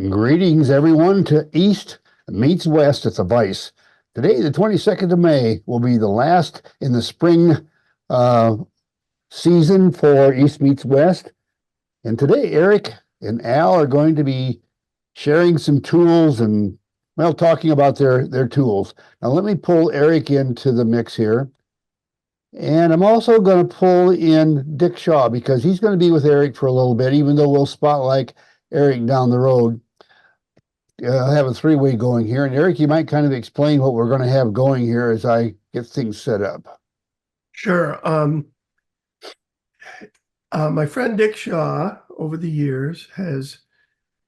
Greetings, everyone, to East Meets West. It's a vice. Today, the 22nd of May, will be the last in the spring uh, season for East Meets West. And today, Eric and Al are going to be sharing some tools and, well, talking about their tools. Now, let me pull Eric into the mix here. And I'm also going to pull in Dick Shaw because he's going to be with Eric for a little bit, even though we'll spotlight Eric down the road. Have a three-way going here. And Eric, you might kind of explain what we're going to have going here as I get things set up. Sure. My friend Dick Shaw over the years he's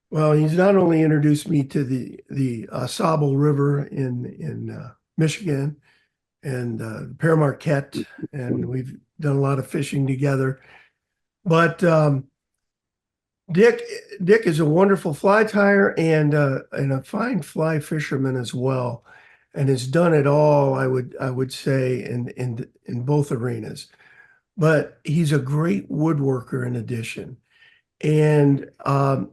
not only introduced me to the Sable River in Michigan and the Pere Marquette, and we've done a lot of fishing together. But Dick is a wonderful fly tyer and a fine fly fisherman as well, and has done it all. I would say in both arenas, but he's a great woodworker in addition. And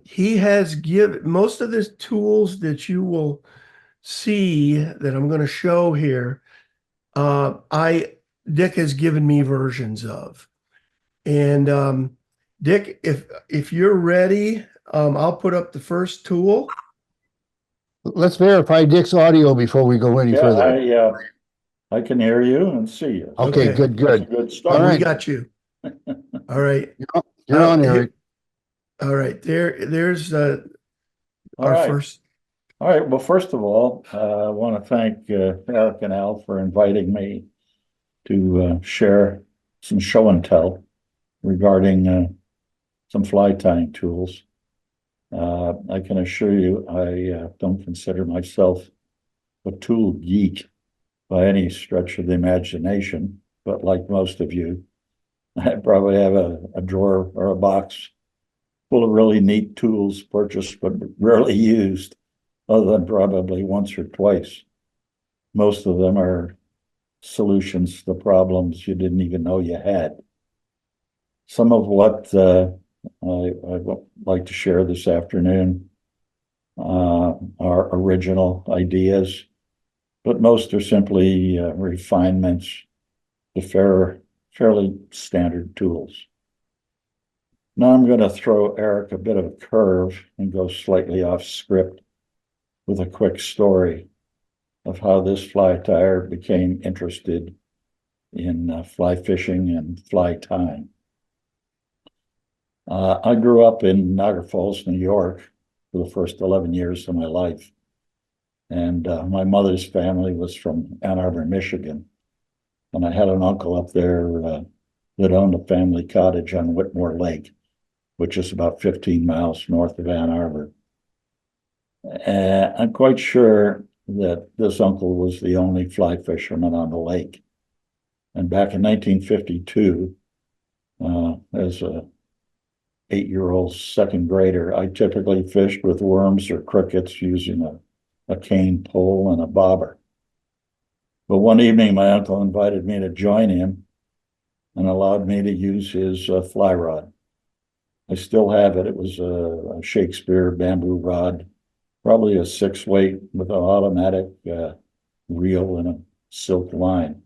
he has given most of the tools that you will see that I'm going to show here. Dick has given me versions of, and Dick, if you're ready, I'll put up the first tool. Let's verify Dick's audio before we go any further. I can hear you and see you. Okay, good. That's a good start. All right, we got you. All right, you're on, Eric. All right, there's All our right. first. All right. Well, first of all, I want to thank Eric and Al for inviting me to share some show and tell regarding some fly tying tools. I can assure you, I don't consider myself a tool geek by any stretch of the imagination, but like most of you, I probably have a drawer or a box full of really neat tools purchased but rarely used, other than probably once or twice. Most of them are solutions to problems you didn't even know you had. Some of what I would like to share this afternoon are original ideas, but most are simply refinements to fairly standard tools. Now I'm going to throw Eric a bit of a curve and go slightly off script with a quick story of how this fly tyer became interested in fly fishing and fly tying. I grew up in Niagara Falls, New York for the first 11 years of my life. And my mother's family was from Ann Arbor, Michigan. And I had an uncle up there that owned a family cottage on Whitmore Lake, which is about 15 miles north of Ann Arbor. And I'm quite sure that this uncle was the only fly fisherman on the lake. And back in 1952, as a 8-year-old second grader, I typically fished with worms or crickets using a cane pole and a bobber. But one evening, my uncle invited me to join him and allowed me to use his fly rod. I still have it. It was a Shakespeare bamboo rod, probably a 6-weight with an automatic reel and a silk line.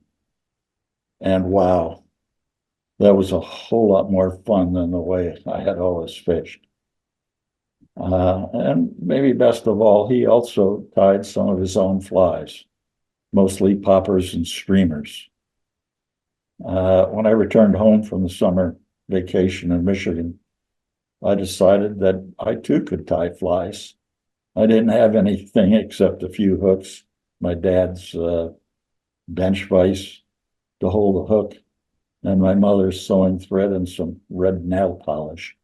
And wow, that was a whole lot more fun than the way I had always fished. And maybe best of all, he also tied some of his own flies, mostly poppers and streamers. When I returned home from the summer vacation in Michigan, I decided that I too could tie flies. I didn't have anything except a few hooks, my dad's bench vise to hold the hook, and my mother's sewing thread and some red nail polish.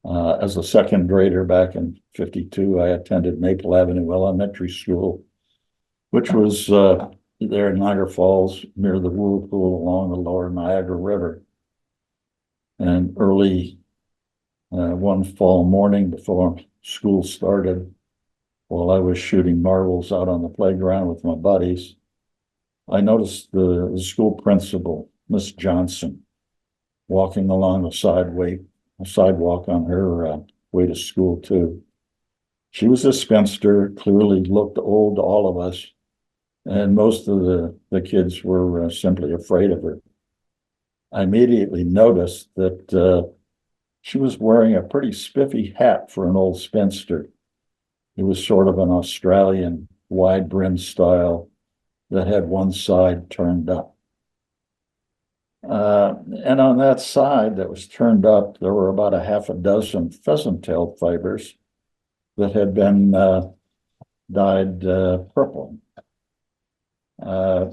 As a second grader back in 52, I attended Maple Avenue Elementary School, which was there in Niagara Falls near the whirlpool along the lower Niagara River. And early one fall morning before school started, while I was shooting marbles out on the playground with my buddies, I noticed the school principal, Miss Johnson, walking along the sidewalk on her way to school too. She was a spinster, clearly looked old to all of us. And most of the kids were simply afraid of her. I immediately noticed that she was wearing a pretty spiffy hat for an old spinster. It was sort of an Australian wide brim style that had one side turned up. And on that side that was turned up, there were about a half a dozen pheasant tail fibers that had been dyed purple. I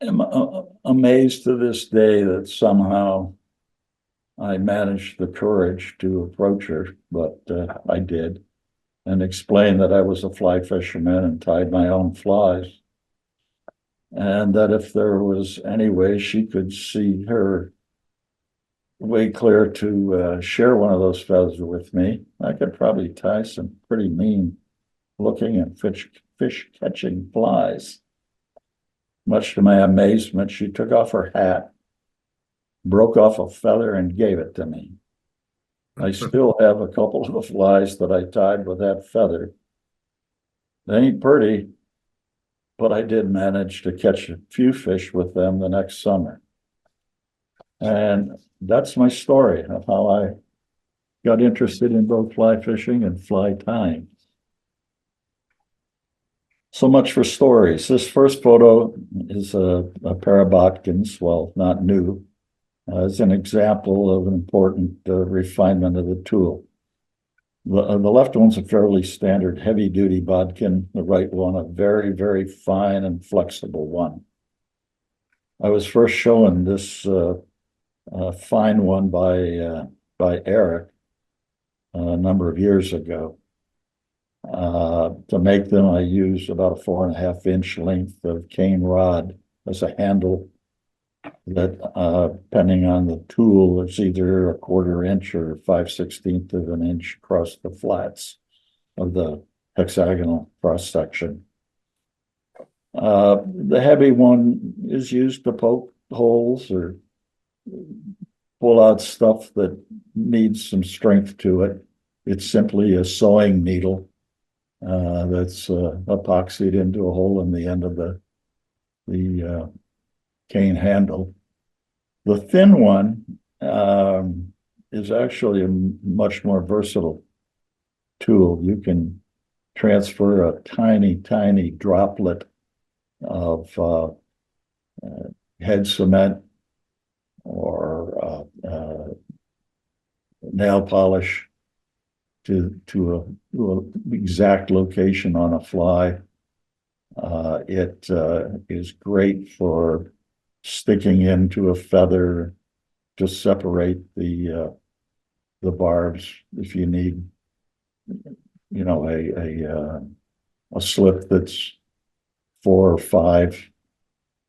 am amazed to this day that somehow I managed the courage to approach her, but I did, and explain that I was a fly fisherman and tied my own flies. And that if there was any way she could see her way clear to share one of those feathers with me, I could probably tie some pretty mean looking and fish catching flies. Much to my amazement, she took off her hat, broke off a feather, and gave it to me. I still have a couple of the flies that I tied with that feather. They ain't pretty, but I did manage to catch a few fish with them the next summer. And that's my story of how I got interested in both fly fishing and fly tying. So much for stories. This first photo is a pair of botkins, well, not new. It's an example of an important refinement of the tool. The left one's a fairly standard heavy-duty bodkin. The right one, a very, very fine and flexible one. I was first shown this fine one by Eric a number of years ago. To make them, I used about a 4.5-inch length of cane rod as a handle that, depending on the tool, it's either a 1/4 inch or 5/16 of an inch across the flats of the hexagonal cross section. The heavy one is used to poke holes or pull out stuff that needs some strength to it. It's simply a sewing needle that's epoxied into a hole in the end of the cane handle. The thin one is actually a much more versatile tool. You can transfer a tiny, tiny droplet of head cement or nail polish to a exact location on a fly. It is great for sticking into a feather to separate the barbs if you need, you know, a slip that's 4 or 5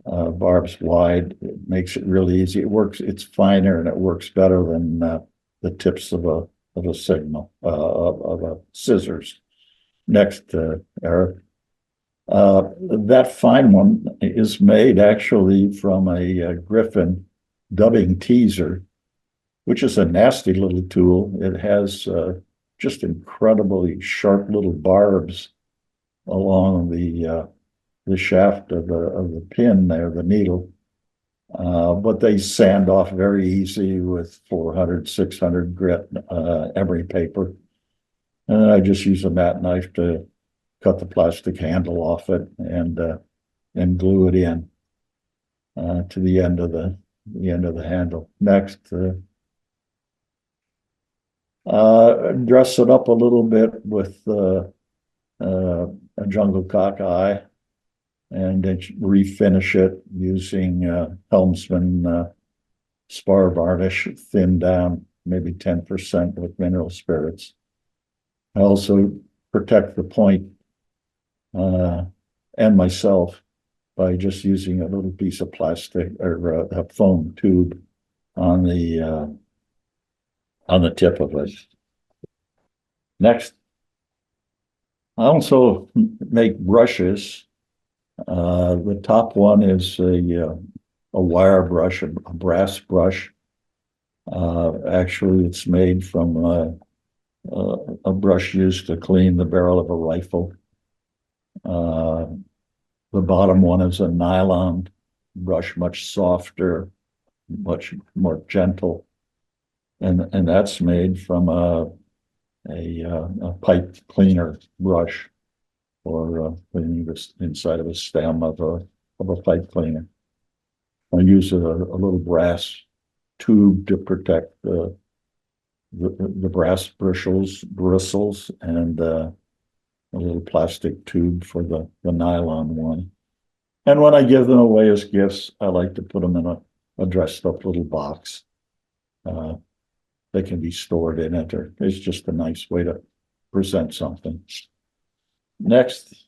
barbs wide. It makes it really easy. It works. It's finer and it works better than the tips of a signal of a scissors. Next, Eric. That fine one is made actually from a Griffin dubbing teaser, which is a nasty little tool. It has just incredibly sharp little barbs along the shaft of the pin there, the needle. But they sand off very easy with 400, 600 grit emery paper. And I just use a mat knife to cut the plastic handle off it and glue it in to the end of the handle. Next, dress it up a little bit with a jungle cockeye, and then refinish it using Helmsman spar varnish, thinned down maybe 10% with mineral spirits. I also protect the point and myself by just using a little piece of plastic or a foam tube on the tip of it. Next, I also make brushes. The top one is a wire brush, a brass brush. Actually, it's made from a brush used to clean the barrel of a rifle. The bottom one is a nylon brush, much softer, much more gentle, and that's made from a pipe cleaner brush for cleaning the inside of a stem of a pipe cleaner. I use a little brass tube to protect the brass bristles and a little plastic tube for the nylon one. And when I give them away as gifts, I like to put them in a dressed up little box. They can be stored in it, or it's just a nice way to present something. Next.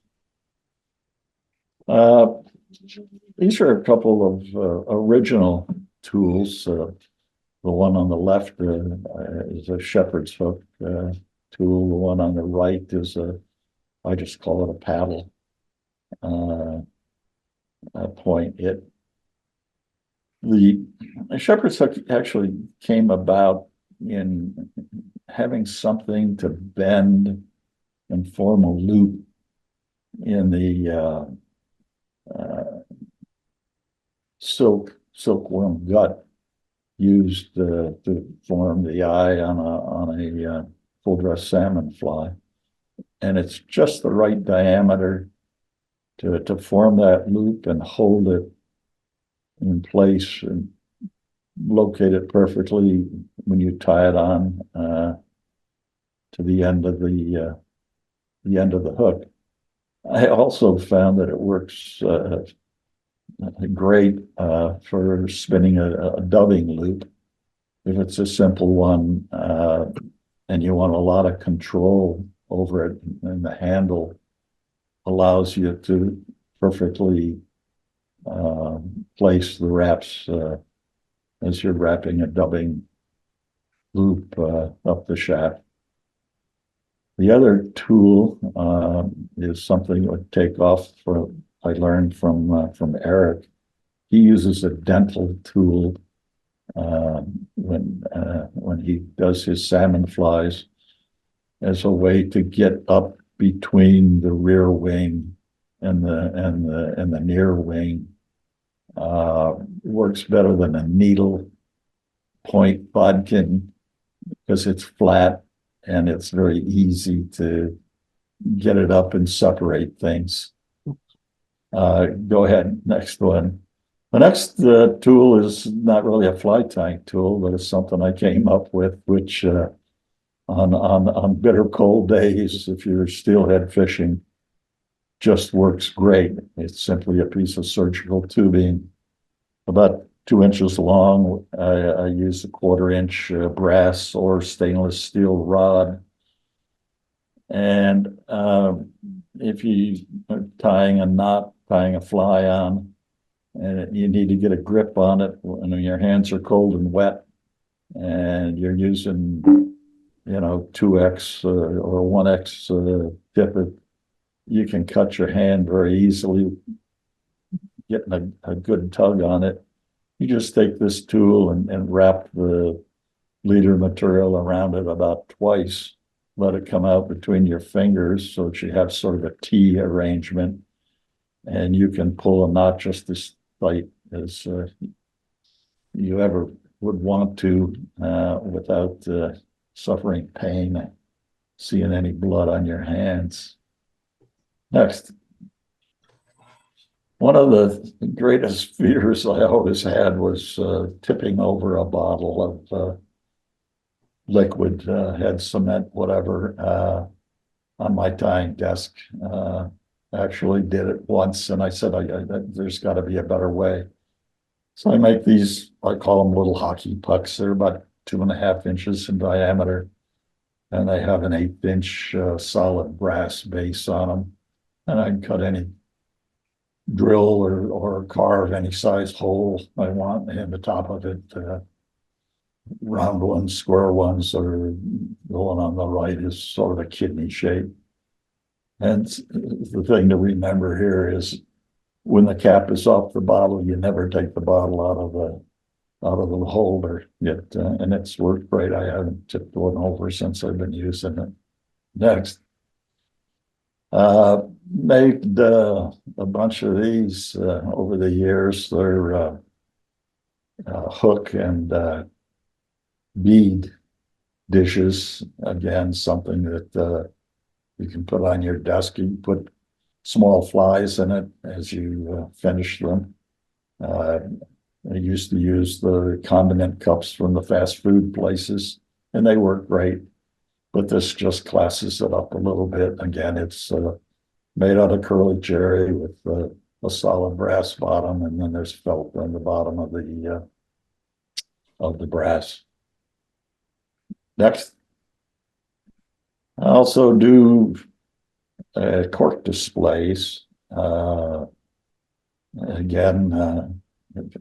These are a couple of original tools. The one on the left is a shepherd's hook tool. The one on the right is I just call it a paddle point. The shepherd's hook actually came about in having something to bend and form a loop in the silkworm gut used to form the eye on a full dress salmon fly, and it's just the right diameter to form that loop and hold it in place and locate it perfectly when you tie it on to the end of the hook. I also found that it works great for spinning a dubbing loop. If it's a simple one and you want a lot of control over it, and the handle allows you to perfectly place the wraps as you're wrapping a dubbing loop up the shaft. The other tool is something that would take off I learned from Eric. He uses a dental tool when he does his salmon flies as a way to get up between the rear wing and the near wing. Works better than a needle point bodkin because it's flat and it's very easy to get it up and separate things. Go ahead, next one. The next tool is not really a fly tying tool, but it's something I came up with, which on bitter cold days, if you're steelhead fishing, just works great. It's simply a piece of surgical tubing, about 2 inches long. I use a 1/4 inch brass or stainless steel rod. And if you are tying a fly on, and you need to get a grip on it when your hands are cold and wet, and you're using, 2X or 1X tippet, you can cut your hand very easily, getting a good tug on it. You just take this tool and wrap the leader material around it about twice. Let it come out between your fingers so that you have sort of a T arrangement, and you can pull a knot just as tight as you ever would want to without suffering pain, seeing any blood on your hands. Next. One of the greatest fears I always had was tipping over a bottle of liquid, head cement, whatever, on my tying desk. Actually did it once, and I said, there's got to be a better way. So I make these, I call them little hockey pucks. They're about 2.5 inches in diameter, and they have an 1/8 inch solid brass base on them. And I can cut any drill or carve any size hole I want in the top of it. Round ones, square ones, or the one on the right is sort of a kidney shape. And the thing to remember here is when the cap is off the bottle, you never take the bottle out of the holder. Yet, and it's worked great. I haven't tipped one over since I've been using it. Next. Made a bunch of these over the years. They're hook and bead dishes. Again, something that you can put on your desk. You put small flies in it as you finish them. I used to use the condiment cups from the fast food places, and they work great. But this just classes it up a little bit. Again, it's made out of curly cherry with a solid brass bottom, and then there's felt on the bottom of the brass. Next, I also do cork displays. Again, a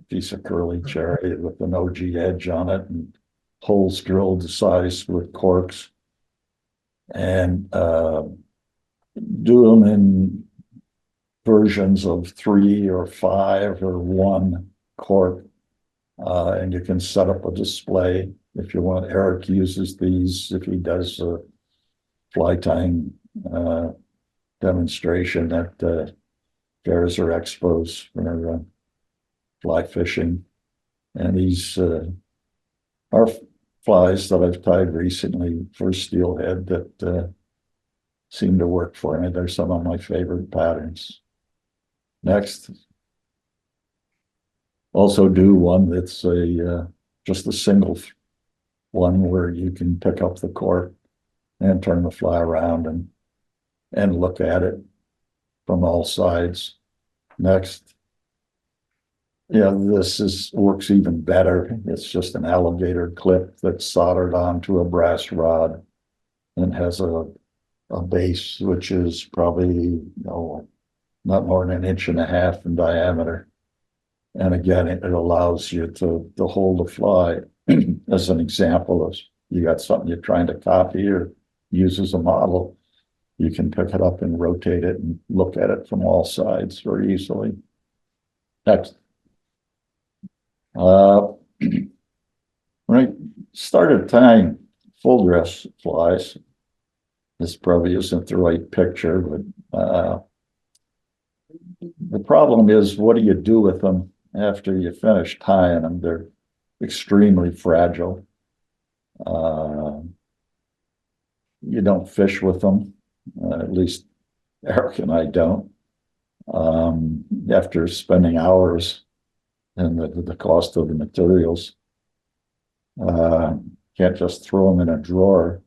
piece of curly cherry with an OG edge on it, and holes drilled the size with corks, and do them in versions of 3 or 5 or 1 cork, and you can set up a display if you want. Eric uses these if he does a fly tying demonstration at fairs or expos for fly fishing. And these are flies that I've tied recently for steelhead that seem to work for me. They're some of my favorite patterns. Next. Also do one that's just a single one where you can pick up the cork and turn the fly around and look at it from all sides. Next. Yeah, this works even better. It's just an alligator clip that's soldered onto a brass rod and has a base which is probably not more than 1.5 inches in diameter. And again, it allows you to hold a fly as an example of you got something you're trying to copy or use as a model. You can pick it up and rotate it and look at it from all sides very easily. Next. When I started tying full dress flies, this probably isn't the right picture, but the problem is, what do you do with them after you finish tying them? They're extremely fragile. You don't fish with them, at least Eric and I don't. After spending hours and the cost of the materials, can't just throw them in a drawer.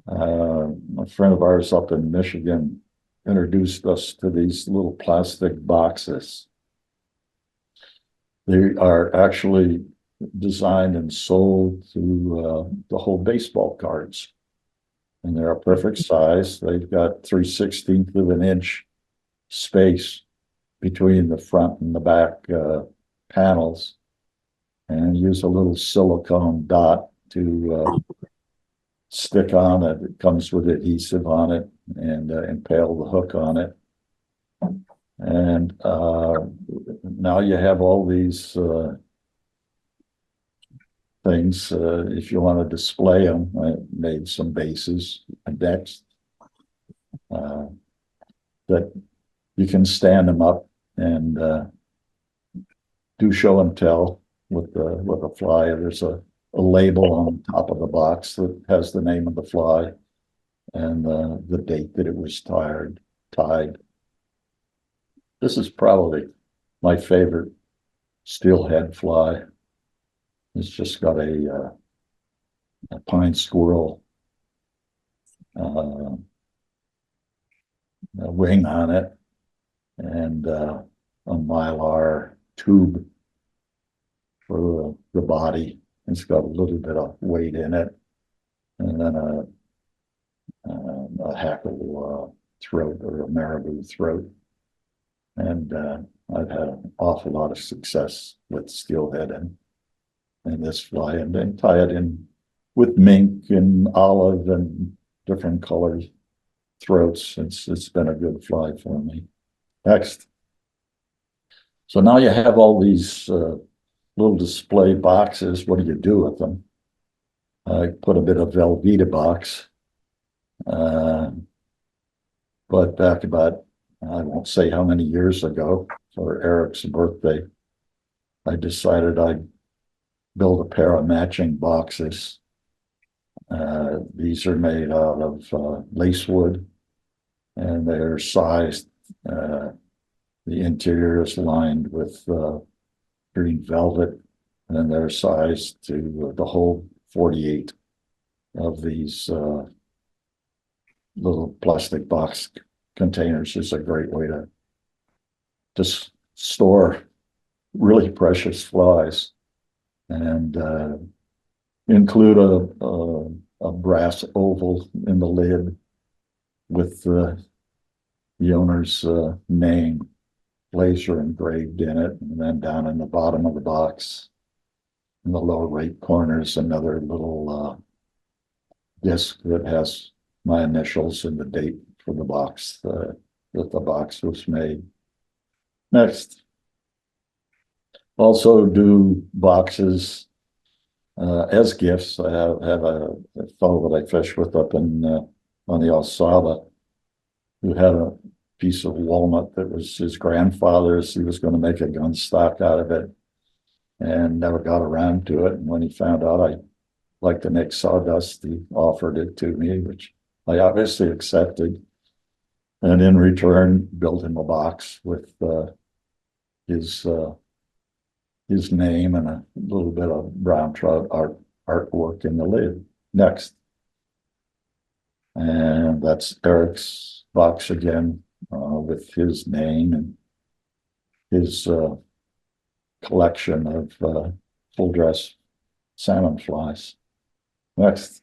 A friend of ours up in Michigan introduced us to these little plastic boxes. They are actually designed and sold to the whole baseball cards, and they're a perfect size. They've got 3/16 of an inch space between the front and the back panels, and use a little silicone dot to stick on it. It comes with adhesive on it, and impale the hook on it. And now you have all these things. If you want to display them, I made some bases next that you can stand them up and do show and tell with a fly. There's a label on top of the box that has the name of the fly and the date that it was tied. This is probably my favorite steelhead fly. It's just got a pine squirrel a wing on it, and a mylar tube for the body. It's got a little bit of weight in it, and then a hackle throat or a marabou throat. And I've had an awful lot of success with steelhead and this fly, and then tie it in with mink and olive and different colored throats. It's been a good fly for me. Next. So now you have all these little display boxes. What do you do with them? I put a bit of Velveeta box. But back about, I won't say how many years ago, for Eric's birthday, I decided I'd build a pair of matching boxes. These are made out of lace wood, and they're sized. The interior is lined with green velvet, and they're sized to the whole 48 of these little plastic box containers. Is a great way to just store really precious flies, and include a brass oval in the lid with the owner's name laser engraved in it, and then down in the bottom of the box in the lower right corner is another little disc that has my initials and the date for the box that the box was made. Next, also do boxes as gifts. I have a fellow that I fish with up in on the Osaba, who had a piece of walnut that was his grandfather's. He was going to make a gun stock out of it and never got around to it. And when he found out I liked to make sawdust, he offered it to me, which I obviously accepted. And in return, built him a box with his name and a little bit of brown trout artwork in the lid. Next. And that's Eric's box again, with his name and his collection of full dress salmon flies. Next.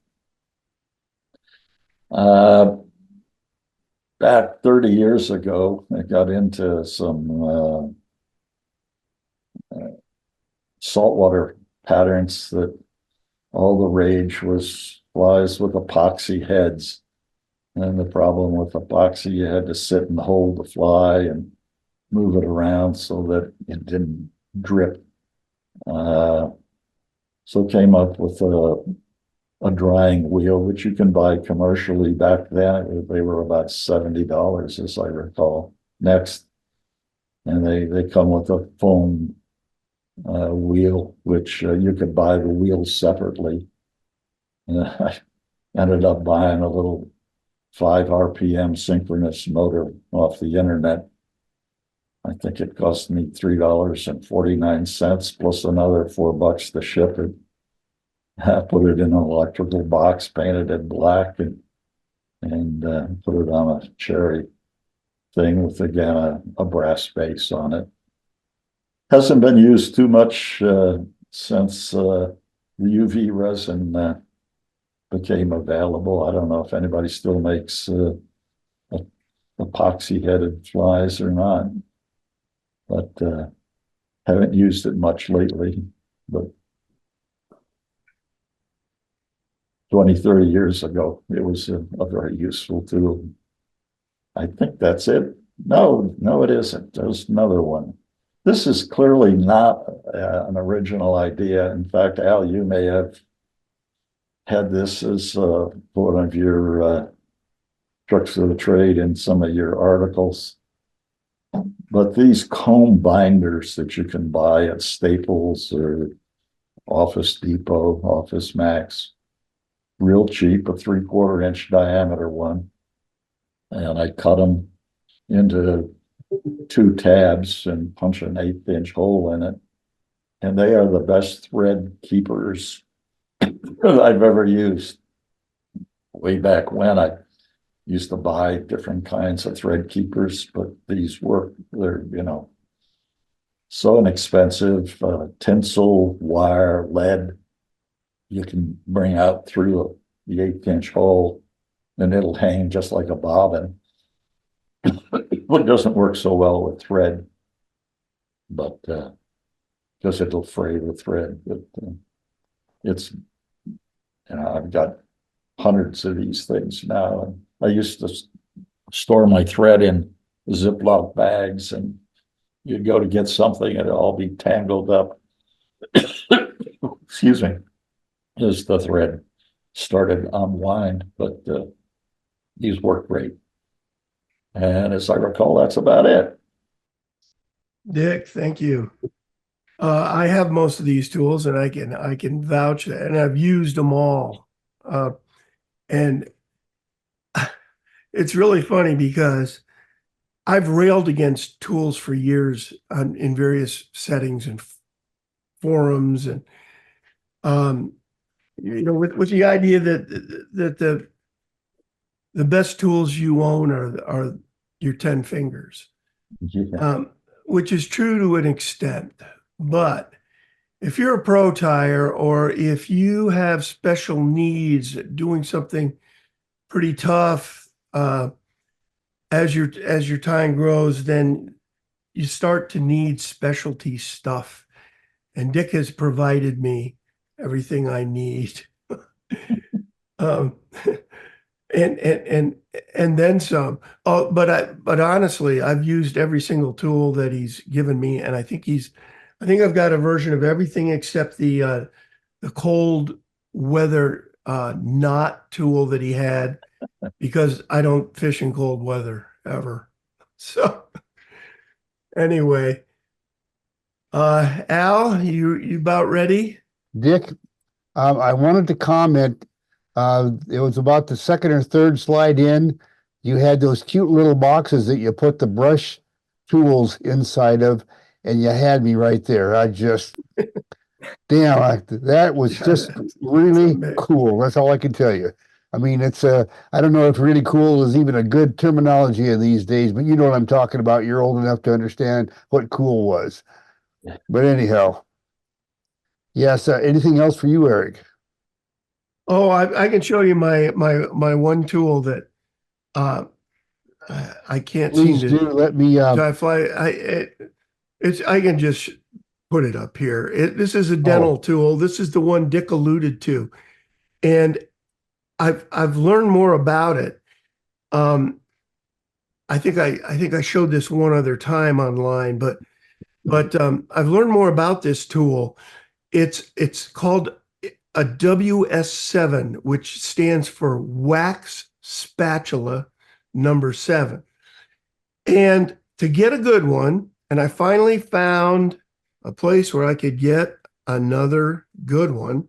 Back 30 years ago, I got into some saltwater patterns that all the rage was flies with epoxy heads. And the problem with epoxy, you had to sit and hold the fly and move it around so that it didn't drip. So came up with a drying wheel, which you can buy commercially. Back then, they were about $70, as I recall. Next, and they come with a foam wheel, which you could buy the wheels separately. And I ended up buying a little 5 RPM synchronous motor off the internet. I think it cost me $3.49 plus another $4 to ship it. I put it in an electrical box, painted it black, and put it on a cherry thing with, again, a brass base on it. Hasn't been used too much since the UV resin became available. I don't know if anybody still makes epoxy-headed flies or not, but haven't used it much lately. But 20, 30 years ago, it was a very useful tool. I think that's it. No, it isn't. There's another one. This is clearly not an original idea. In fact, Al, you may have had this as one of your tricks of the trade in some of your articles. But these comb binders that you can buy at Staples or Office Depot, Office Max, real cheap, a 3/4 inch diameter one. And I cut them into 2 tabs and punch an 1/8 inch hole in it. And they are the best thread keepers I've ever used. Way back when, I used to buy different kinds of thread keepers, but these work. They're, so inexpensive. Tinsel, wire, lead, you can bring out through the 1/8 inch hole, and it'll hang just like a bobbin. It doesn't work so well with thread, but because it'll fray the thread. But it's, I've got hundreds of these things now. And I used to store my thread in Ziploc bags and you'd go to get something and it'd all be tangled up. Excuse me, as the thread started to unwind, but these work great. And as I recall, that's about it. Dick, thank you. I have most of these tools, and I can vouch that, and I've used them all. And it's really funny because I've railed against tools for years in various settings and forums, and with the idea that the best tools you own are your 10 fingers, Yeah. which is true to an extent. But if you're a pro tire, or if you have special needs doing something pretty tough, as your time grows, then you start to need specialty stuff. And Dick has provided me everything I need. um, and then some. Oh, but honestly, I've used every single tool that he's given me, and I think I've got a version of everything except the cold weather knot tool that he had, because I don't fish in cold weather ever. So anyway, Al, you about ready? Dick, I wanted to comment. It was about the second or third slide in. You had those cute little boxes that you put the brush tools inside of, and you had me right there. Damn, that was just really cool. That's all I can tell you. I mean, I don't know if really cool is even a good terminology in these days, but you know what I'm talking about. You're old enough to understand what cool was. But anyhow, yes, anything else for you, Eric? Oh, I can show you my one tool that I can't seem Please do to let me, fly. I can just put it up here. This is a dental tool. This is the one Dick alluded to, and I've learned more about it. I think I showed this one other time online, but I've learned more about this tool. It's called a WS7, which stands for wax spatula number 7. And to get a good one, and I finally found a place where I could get another good one.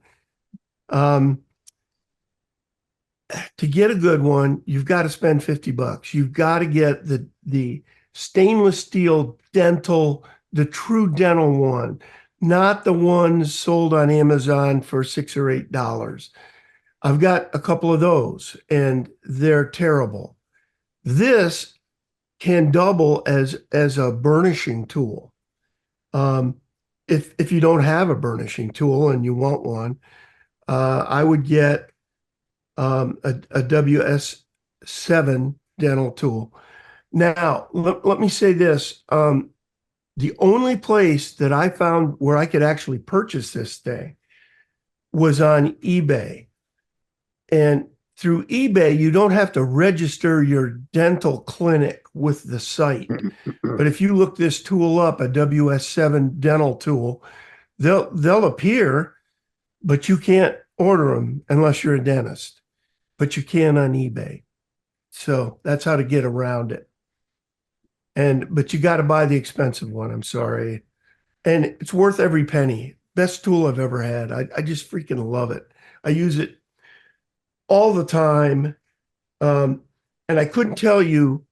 To get a good one, you've got to spend $50. You've got to get the stainless steel dental, the true dental one, not the ones sold on Amazon for $6 or $8. I've got a couple of those, and they're terrible. This can double as a burnishing tool. If you don't have a burnishing tool and you want one, I would get a WS7 dental tool. Now, let me say this. The only place that I found where I could actually purchase this thing was on eBay. And through eBay, you don't have to register your dental clinic with the site. But if you look this tool up, a WS7 dental tool, they'll appear, but you can't order them unless you're a dentist. But you can on eBay. So that's how to get around it. But you got to buy the expensive one. I'm sorry. And it's worth every penny. Best tool I've ever had. I just freaking love it. I use it all the time. And I couldn't tell you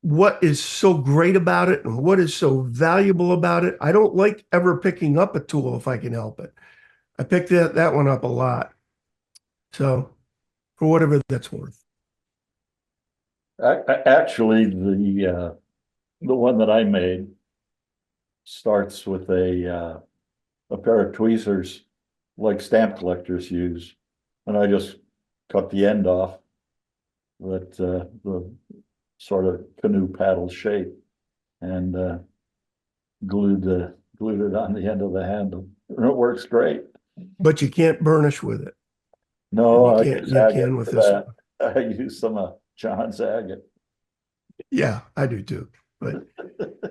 what is so great about it and what is so valuable about it. I don't like ever picking up a tool if I can help it. I picked that one up a lot. So for whatever that's worth. Actually, the one that I made starts with a pair of tweezers like stamp collectors use, and I just cut the end off that the sort of canoe paddle shape, and glued it on the end of the handle. And it works great. But you can't burnish with it. No, you can with this one. I use some John's agate. Yeah, I do too.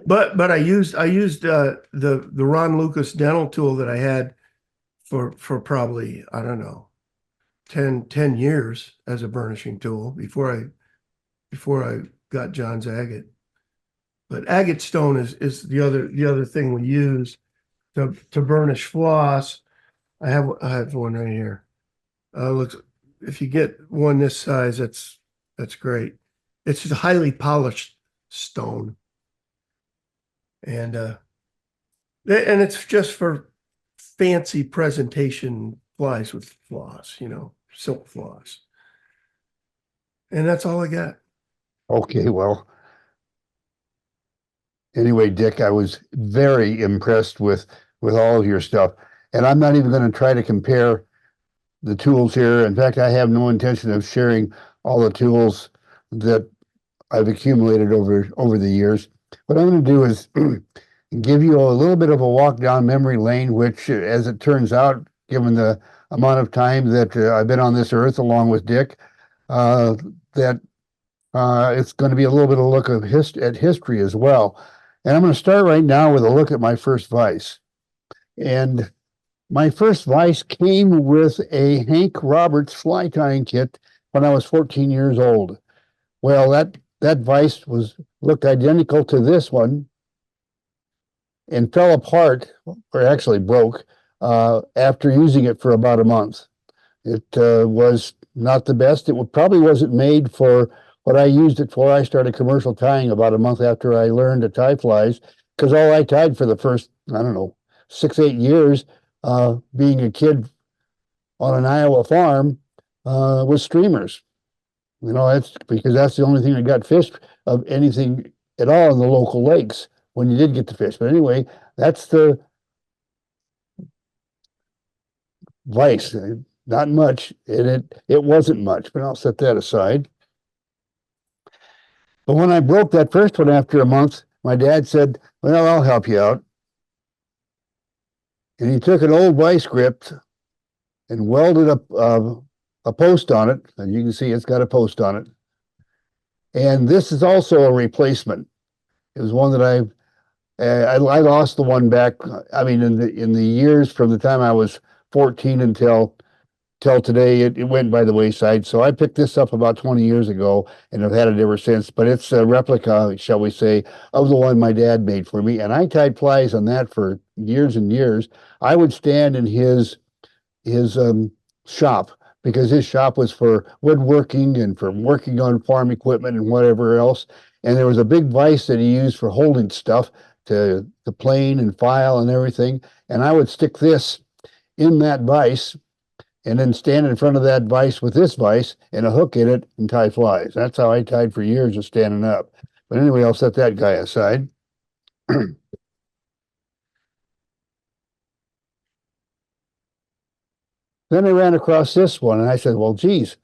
But I used the Ron Lucas dental tool that I had for probably, I don't know, 10 years as a burnishing tool before I got John's agate. But agate stone is the other thing we use to burnish floss. I have one right here. Looks, if you get one this size, that's great. It's just a highly polished stone. And it's just for fancy presentation flies with floss, silk floss. And that's all I got. Okay, well, anyway, Dick, I was very impressed with all of your stuff. And I'm not even going to try to compare the tools here. In fact, I have no intention of sharing all the tools that I've accumulated over the years. What I'm going to do is give you a little bit of a walk down memory lane, which, as it turns out, given the amount of time that I've been on this earth along with Dick, that it's going to be a little bit of a look at history as well. And I'm going to start right now with a look at my first vise. And my first vise came with a Hank Roberts fly tying kit when I was 14 years old. Well, that vise looked identical to this one and fell apart, or actually broke, after using it for about a month. It was not the best. Probably wasn't made for what I used it for. I started commercial tying about a month after I learned to tie flies, because all I tied for the first, I don't know, 6-8 years, being a kid on an Iowa farm, was streamers. That's because that's the only thing that got fished of anything at all in the local lakes when you did get to fish. But anyway, that's the vise. Not much, and it wasn't much, but I'll set that aside. But when I broke that first one after a month, my dad said, "Well, I'll help you out." And he took an old vice grip and welded up a post on it. And you can see it's got a post on it. And this is also a replacement. It was one that I lost the one back. I mean, in the years from the time I was 14 until today, it went by the wayside. So I picked this up about 20 years ago and I've had it ever since. But it's a replica, shall we say, of the one my dad made for me. And I tied flies on that for years and years. I would stand in his shop, because his shop was for woodworking and for working on farm equipment and whatever else. And there was a big vise that he used for holding stuff to plane and file and everything. And I would stick this in that vise and then stand in front of that vise with this vise and a hook in it and tie flies. That's how I tied for years, just standing up. But anyway, I'll set that guy aside. Then I ran across this one and I said, well, geez,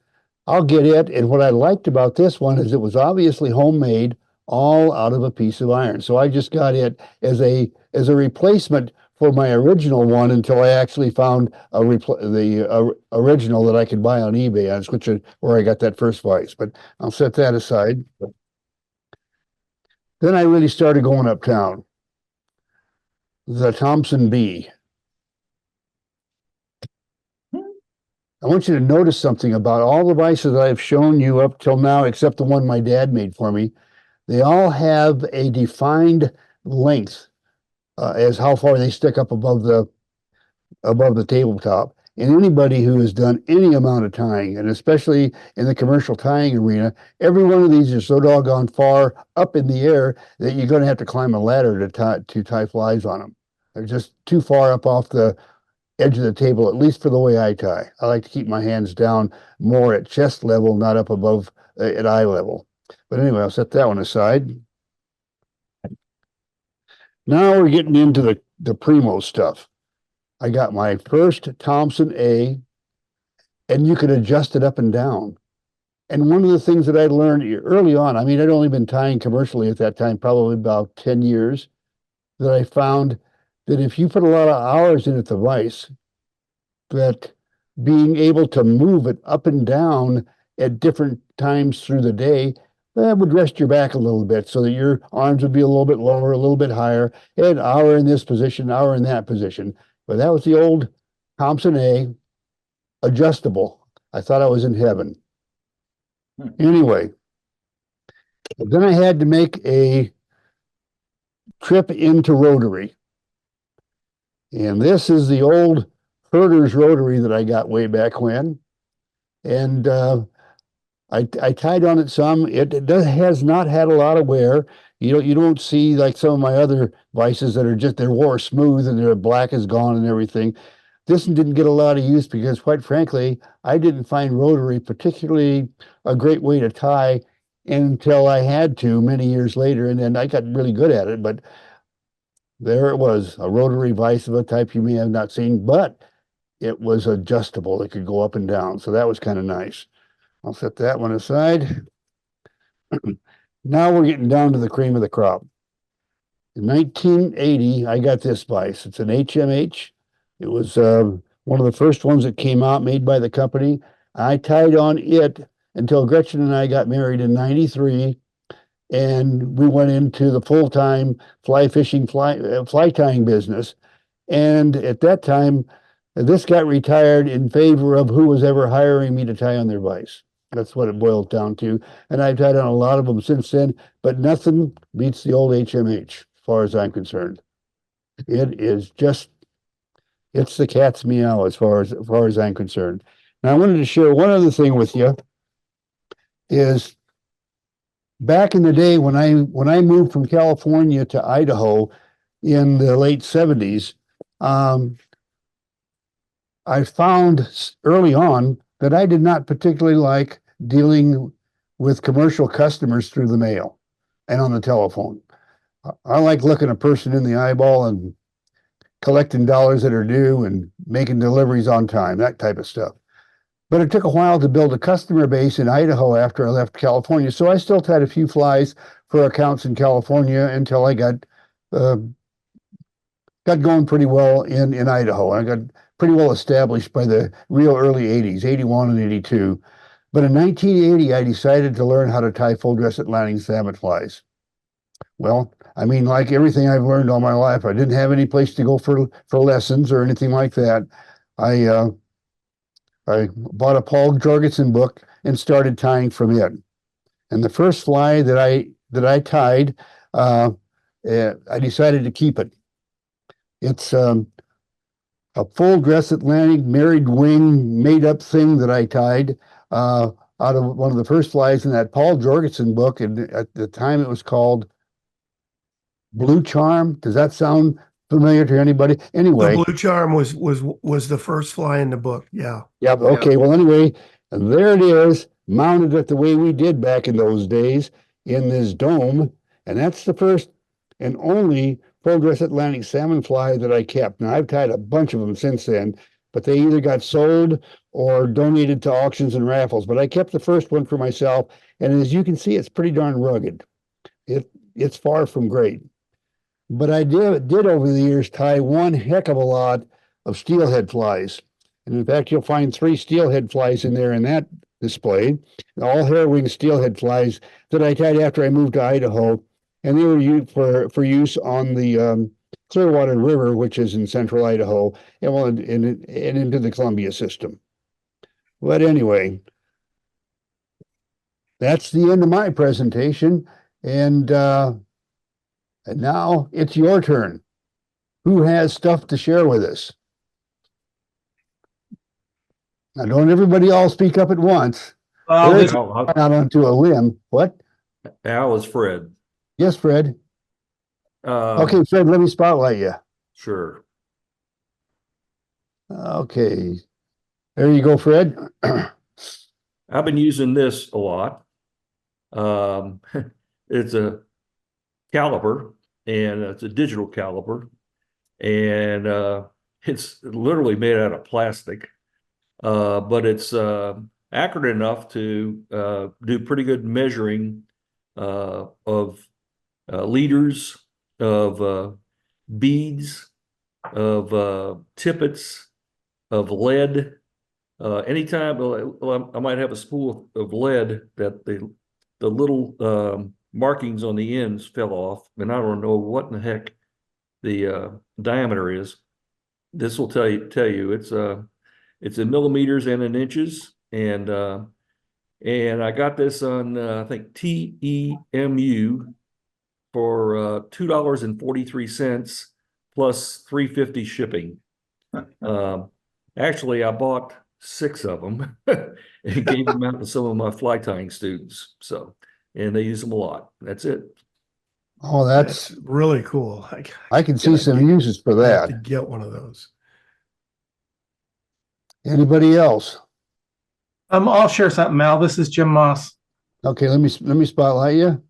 I'll get it. And what I liked about this one is it was obviously homemade, all out of a piece of iron. So I just got it as a replacement for my original one until I actually found the original that I could buy on eBay, which is where I got that first vise. But I'll set that aside. Then I really started going uptown. The Thompson B. I want you to notice something about all the vices that I've shown you up till now, except the one my dad made for me. They all have a defined length as how far they stick up above the tabletop. And anybody who has done any amount of tying, and especially in the commercial tying arena, every one of these is so doggone far up in the air that you're going to have to climb a ladder to tie flies on them. They're just too far up off the edge of the table, at least for the way I tie. I like to keep my hands down more at chest level, not up above at eye level. But anyway, I'll set that one aside. Now we're getting into the primo stuff. I got my first Thompson A, and you could adjust it up and down. And one of the things that I learned early on, I mean, I'd only been tying commercially at that time, probably about 10 years, that I found that if you put a lot of hours into the vise, that being able to move it up and down at different times through the day that would rest your back a little bit so that your arms would be a little bit lower, a little bit higher, and hour in this position, hour in that position. But that was the old Thompson A, adjustable. I thought I was in heaven. Anyway, then I had to make a trip into rotary. And this is the old Herder's rotary that I got way back when. And I tied on it some. It has not had a lot of wear. You don't see like some of my other vices that are just they're wore smooth and their black is gone and everything. This one didn't get a lot of use because, quite frankly, I didn't find rotary particularly a great way to tie until I had to many years later, and then I got really good at it. But there it was, a rotary vise of a type you may have not seen, but it was adjustable. It could go up and down, so that was kind of nice. I'll set that one aside. Now we're getting down to the cream of the crop. In 1980, I got this vise. It's an HMH. It was one of the first ones that came out, made by the company. I tied on it until Gretchen and I got married in 93, and we went into the full-time fly fishing, fly tying business. And at that time, this got retired in favor of who was ever hiring me to tie on their vise. That's what it boiled down to. And I've tied on a lot of them since then, but nothing beats the old HMH, as far as I'm concerned. It is just, it's the cat's meow as far as I'm concerned. Now, I wanted to share one other thing with you. Is back in the day when I moved from California to Idaho in the late 70s, I found early on that I did not particularly like dealing with commercial customers through the mail and on the telephone. I like looking a person in the eyeball and collecting dollars that are due and making deliveries on time, that type of stuff. But it took a while to build a customer base in Idaho after I left California. So I still had a few flies for accounts in California until I got going pretty well in Idaho. I got pretty well established by the real early 80s, 81 and 82. But in 1980, I decided to learn how to tie full dress Atlantic salmon flies. Well, I mean, like everything I've learned all my life, I didn't have any place to go for lessons or anything like that. I bought a Paul Jorgensen book and started tying from it. And the first fly that I tied, I decided to keep it. It's a full dress Atlantic married wing made up thing that I tied out of one of the first flies in that Paul Jorgensen book. And at the time it was called Blue Charm. Does that sound familiar to anybody? Anyway, The Blue Charm was the first fly in the book. Yeah. Yep. Okay. Well, anyway, there it is, mounted it the way we did back in those days in this dome. And that's the first and only full dress Atlantic salmon fly that I kept. Now, I've tied a bunch of them since then, but they either got sold or donated to auctions and raffles. But I kept the first one for myself. And as you can see, it's pretty darn rugged. It's far from great. But I did over the years tie one heck of a lot of steelhead flies. And in fact, you'll find 3 steelhead flies in there in that display, all hair-wing steelhead flies that I tied after I moved to Idaho. And they were used for use on the Clearwater River, which is in central Idaho, and into the Columbia system. But anyway, that's the end of my presentation. And now it's your turn. Who has stuff to share with us? Now, don't everybody all speak up at once. Eric's out onto a limb. What? Al is Fred. Yes, Fred. Okay, Fred, let me spotlight you. Sure. Okay. There you go, Fred. I've been using this a lot. It's a caliper, and it's a digital caliper, and it's literally made out of plastic, but it's accurate enough to do pretty good measuring of liters, of beads, of tippets, of lead. Anytime I might have a spool of lead that the the little markings on the ends fell off, and I don't know what in the heck the diameter is. This will tell you it's in millimeters and in inches, and I got this on I think TEMU for $2.43 plus $3.50 shipping. Actually, I bought 6 of them and gave them out to some of my fly tying students. So, and they use them a lot. That's it. Oh, That's really cool. I can see some uses for I have to that. get one of those. Anybody else? I'll share something, Al. This is Jim Moss. Okay, let me spotlight you.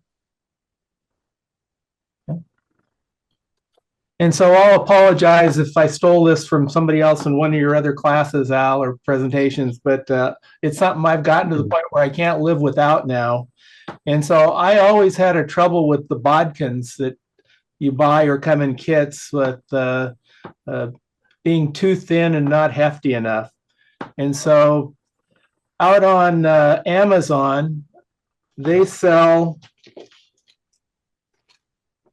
And so I'll apologize if I stole this from somebody else in one of your other classes, Al, or presentations, but it's something I've gotten to the point where I can't live without now. And so I always had a trouble with the bodkins that you buy or come in kits with being too thin and not hefty enough. And so out on Amazon, they sell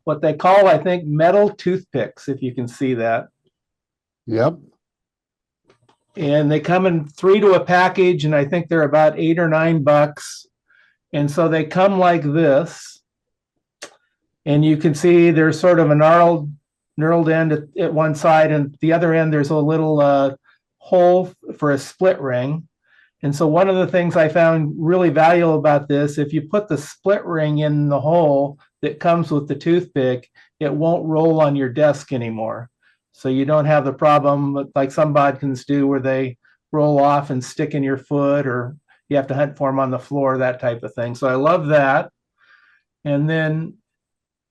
what they call, I think, metal toothpicks, if you can see that. Yep. And they come in 3 to a package, and I think they're about $8 or $9. And so they come like this. And you can see there's sort of a knurled end at one side, and the other end there's a little hole for a split ring. And so one of the things I found really valuable about this, if you put the split ring in the hole that comes with the toothpick, it won't roll on your desk anymore. So you don't have the problem like some bodkins do where they roll off and stick in your foot, or you have to hunt for them on the floor, that type of thing. So I love that. And then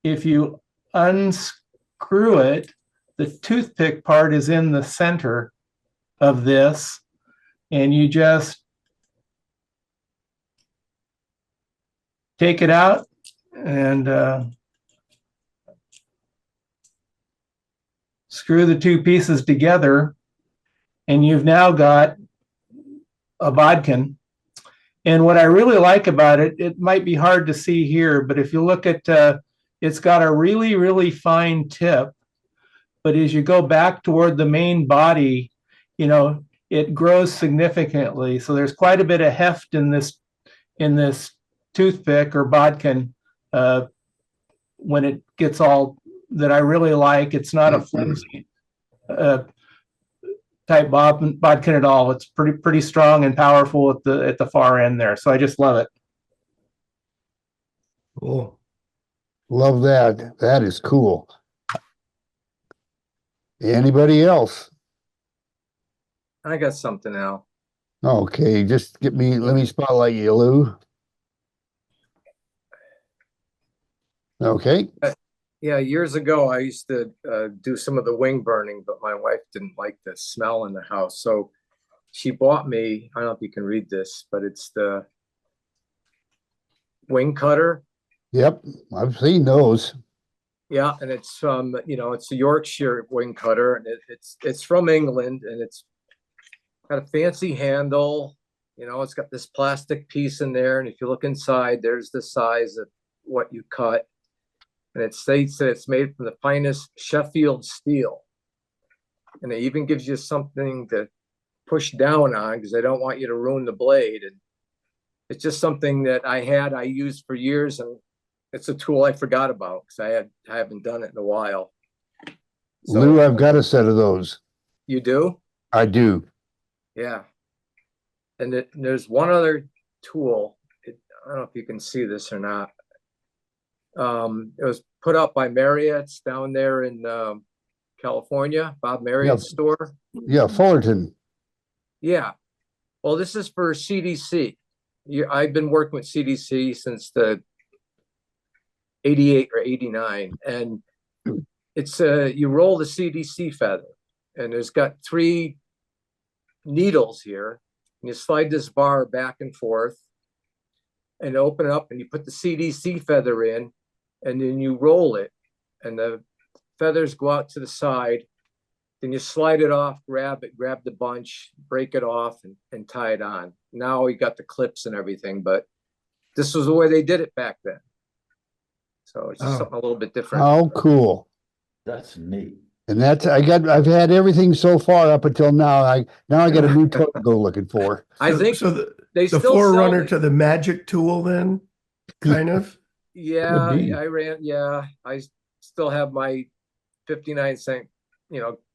if you unscrew it, the toothpick part is in the center of this, and you just take it out and screw the 2 pieces together, and you've now got a bodkin. And what I really like about it, it might be hard to see here, but if you look at, it's got a really, really fine tip, but as you go back toward the main body, it grows significantly. So there's quite a bit of heft in this toothpick or bodkin when it gets all that I really like. It's not a flimsy type bodkin at all. It's pretty strong and powerful at the far end there. So I just love it. Cool. Love that. That is cool. Anybody else? I got something, Al. Okay, just let me spotlight you, Lou. Okay. Yeah, years ago, I used to do some of the wing burning, but my wife didn't like the smell in the house. So she bought me, I don't know if you can read this, but it's the wing cutter. Yep, I've seen those. Yeah, and it's from, it's a Yorkshire wing cutter, and it's from England, and it's got a fancy handle. It's got this plastic piece in there, and if you look inside, there's the size of what you cut. And it states that it's made from the finest Sheffield steel. And it even gives you something to push down on because they don't want you to ruin the blade. And it's just something that I used for years, and it's a tool I forgot about because I haven't done it in a while. So, Lou, I've got a set of those. You do? I do. Yeah. And there's one other tool. I don't know if you can see this or not. It was put up by Marriott's down there in California, Bob Marriott's store. Yeah, Fullerton. Yeah. Well, this is for CDC. I've been working with CDC since the 88 or 89. And it's you roll the CDC feather, and there's got 3 needles here. And you slide this bar back and forth and open it up, and you put the CDC feather in, and then you roll it, and the feathers go out to the side. Then you slide it off, grab the bunch, break it off, and tie it on. Now you got the clips and everything, but this was the way they did it back then. So it's just Oh. something a little bit different. How cool. That's neat. And I've had everything so far up until now. I got a new toy to go looking for. I So- think so they the still sell forerunner the- to the magic tool then, kind of. Yeah, Could be. I still have my 59-cent,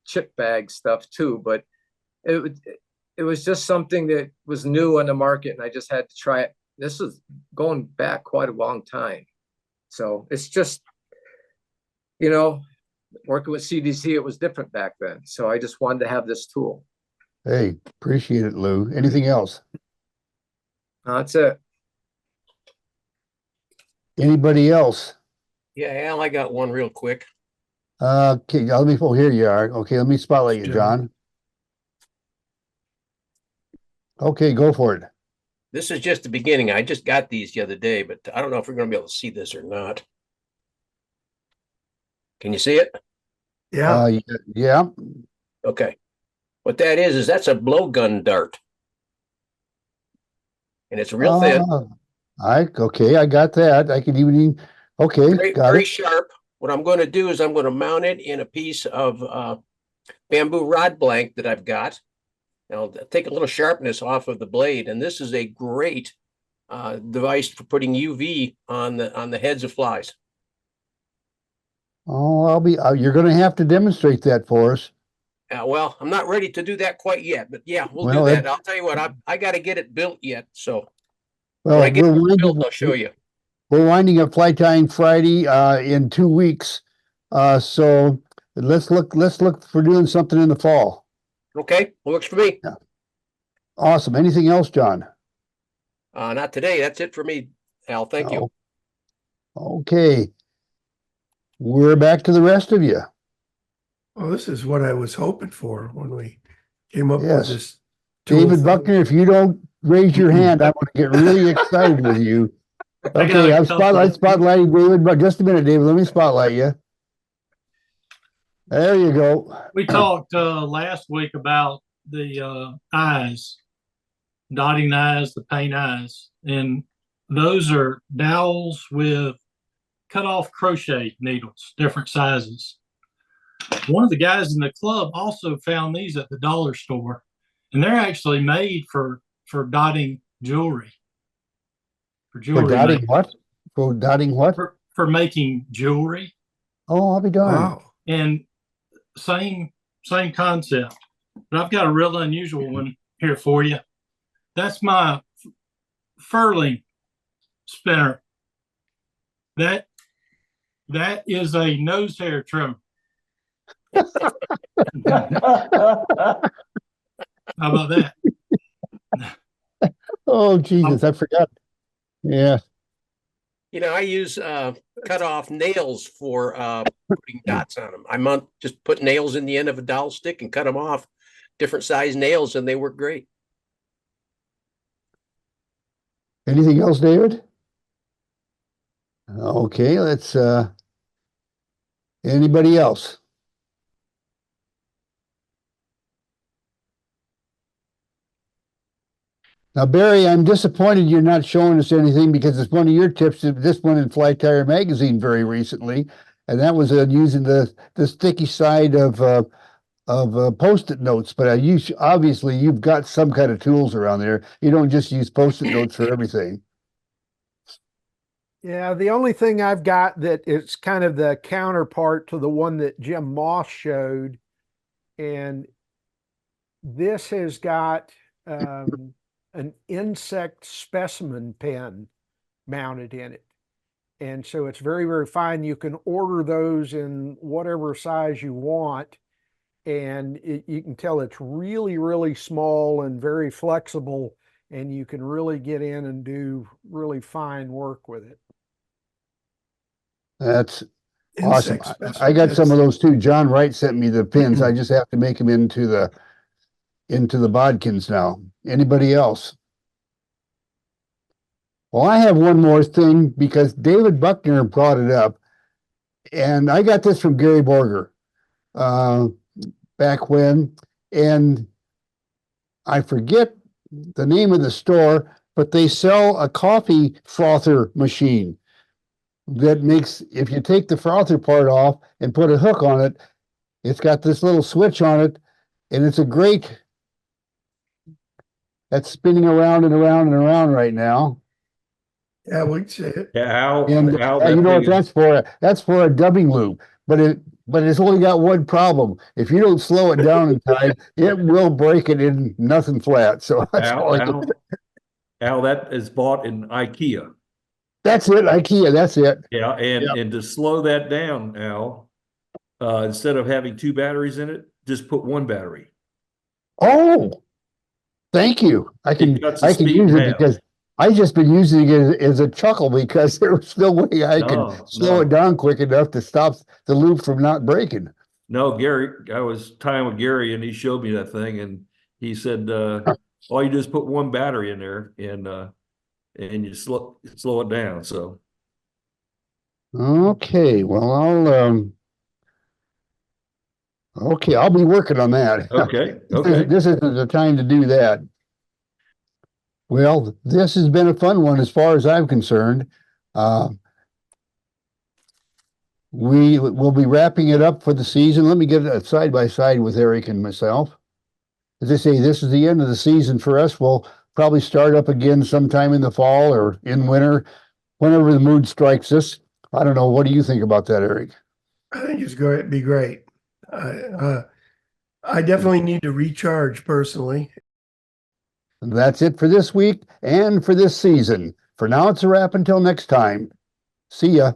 chip bag stuff too, but it was just something that was new on the market and I just had to try it. This is going back quite a long time. So it's just, working with CDC, it was different back then. So I just wanted to have this tool. Hey, appreciate it, Lou. Anything else? That's it. Anybody else? Yeah, Al, I got one real quick. Okay, here you are. Okay, let me spotlight you, John. John. Okay, go for it. This is just the beginning. I just got these the other day, but I don't know if we're going to be able to see this or not. Can you see it? Yeah. Yeah. Okay. What that is that's a blowgun dart. And it's real thin, Okay, I got that. I could even, okay, very, got very it. sharp. What I'm going to do is I'm going to mount it in a piece of bamboo rod blank that I've got. I'll take a little sharpness off of the blade, and this is a great device for putting UV on the heads of flies. Oh, you're going to have to demonstrate that for us. Well, I'm not ready to do that quite yet, but yeah, we'll Well, do that. I'll tell you what, I got to get it built yet. So Well, when I get we're it winding, built, I'll show you. we're winding up Fly Tying Friday in 2 weeks. So let's look for doing something in the fall. Okay, works for me. Awesome. Anything else, John? Not today. That's it for me, Al. Thank you. Okay. We're back to the rest of you. Well, this is what I was hoping for when we came up Yes. with this tool David thing. Buckner, if you don't raise your hand, I'm going to get really excited with you. Okay, I'm spotlighting David, but just a minute, David. Let me spotlight you. There you go. We talked last week about the eyes, dotting eyes, the paint eyes, and those are dowels with cut off crochet needles, different sizes. One of the guys in the club also found these at the dollar store, and they're actually made for dotting jewelry. For jewelry. For dotting making. what? For dotting what? For making jewelry. Oh, I'll be darned. Wow. And same concept, but I've got a real unusual one here for you. That's my furling spinner. That is a nose hair trimmer. How about that? Oh, Jesus, I forgot. Yeah. I use cut off nails for putting dots on them. Just put nails in the end of a dowel stick and cut them off, different size nails, and they work great. Anything else, David? Okay, let's anybody else? Now, Barry, I'm disappointed you're not showing us anything because it's one of your tips, this one in Fly Tire Magazine very recently, and that was using the sticky side of Post-it notes. But obviously you've got some kind of tools around there. You don't just use Post-it notes for everything. Yeah, the only thing I've got that is kind of the counterpart to the one that Jim Moss showed, and this has got an insect specimen pen mounted in it. And so it's very, very fine. You can order those in whatever size you want. And you can tell it's really, really small and very flexible. And you can really get in and do really fine work with it. That's awesome. Insect specimen. I got some of those too. John Wright sent me the pins. I just have to make them into the bodkins now. Anybody else? Well, I have one more thing because David Buckner brought it up, and I got this from Gary Borger back when, and I forget the name of the store, but they sell a coffee frother machine that makes, if you take the frother part off and put a hook on it, it's got this little switch on it, and it's a great, that's spinning around and around and around right now. Yeah, we can see it. Yeah, Al, And Al, you that know what thing is, that's for? That's for a dubbing loop, but it's only got one problem. If you don't slow it down in time, it will break it in nothing flat. So that's all I can. Al, that is bought in IKEA. That's it, IKEA. That's it. Yeah, and Yep. and to slow that down, Al, instead of having two batteries in it, just put one battery. Oh, thank you. I can cuts the I can speed use in it half. because I just been using it as a chuckle because there was no way I could No, slow no. it down quick enough to stop the loop from not breaking. No, Gary, I was tying with Gary and he showed me that thing and he said, all you do is put one battery in there and you slow it down. So Okay, well I'll be working on that. okay, This okay. this isn't the time to do that. Well, this has been a fun one as far as I'm concerned. We will be wrapping it up for the season. Let me get it side by side with Eric and myself. As I say, this is the end of the season for us. We'll probably start up again sometime in the fall or in winter, whenever the mood strikes us. I don't know. What do you think about that, Eric? I think it's going to be great. I definitely need to recharge personally. And that's it for this week and for this season. For now, it's a wrap until next time. See ya.